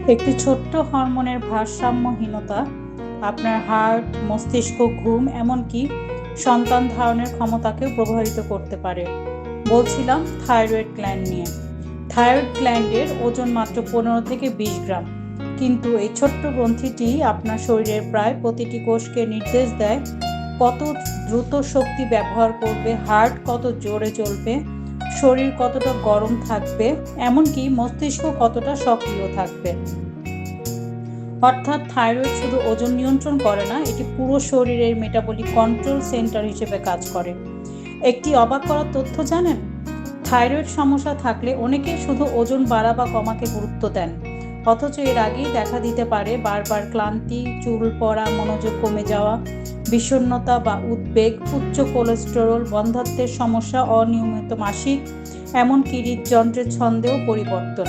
একটি ছোট্ট হরমোনের ভারসাম্যহীনতা আপনার হার্ট, মস্তিষ্ক, ঘুম, এমনকি সন্তান ধারণের ক্ষমতাকেও প্রভাবিত করতে পারে। বলছিলাম থাইরয়েড গ্ল্যান্ড নিয়ে। থাইরয়েড গ্ল্যান্ডের ওজন মাত্র 15 থেকে 20 গ্রাম, কিন্তু এই ছোট্ট গ্রন্থিটি আপনার শরীরের প্রায় প্রতিটি কোষকে নির্দেশ দেয় কত দ্রুত শক্তি ব্যবহার করবে, হার্ট কত জোরে চলবে, শরীর কতটা গরম থাকবে, এমনকি মস্তিষ্ক কতটা সক্রিয় থাকবে। অর্থাৎ থাইরয়েড শুধু ওজন নিয়ন্ত্রণ করে না, এটি পুরো শরীরের মেটাবলিক কন্ট্রোল সেন্টার হিসেবে কাজ করে। একটি অবাক করার তথ্য জানেন? থাইরয়েড সমস্যা থাকলে অনেকেই শুধু ওজন বাড়া বা কমাকে গুরুত্ব দেন, অথচ এর আগেই দেখা দিতে পারে বারবার ক্লান্তি, চুল পড়া, মনোযোগ কমে যাওয়া, বিষণ্ণতা বা উদ্বেগ, উচ্চ কোলেস্টেরল, বন্ধ্যাত্বের সমস্যা, অনিয়মিত মাসিক, এমনকি হৃদযন্ত্রের ছন্দেও পরিবর্তন।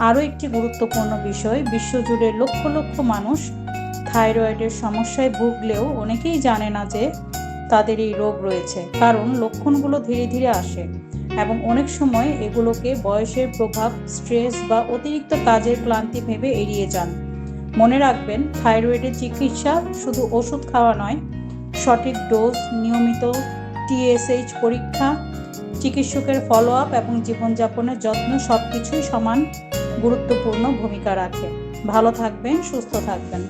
আরও একটি গুরুত্বপূর্ণ বিষয়, বিশ্বজুড়ে লক্ষ লক্ষ মানুষ থাইরয়েডের সমস্যায় ভুগলেও অনেকেই জানে না যে তাদের এই রোগ রয়েছে, কারণ লক্ষণগুলো ধীরে ধীরে আসে এবং অনেক সময় এগুলোকে বয়সের প্রভাব, স্ট্রেস বা অতিরিক্ত কাজের ক্লান্তি ভেবে এড়িয়ে যান। মনে রাখবেন, থাইরয়েডের চিকিৎসা শুধু ওষুধ খাওয়া নয়, সঠিক ডোজ, নিয়মিত TSH পরীক্ষা, চিকিৎসকের ফলো আপ এবং জীবনযাপনের যত্ন সবকিছুই সমান গুরুত্বপূর্ণ ভূমিকা রাখে। ভালো থাকবেন, সুস্থ থাকবেন।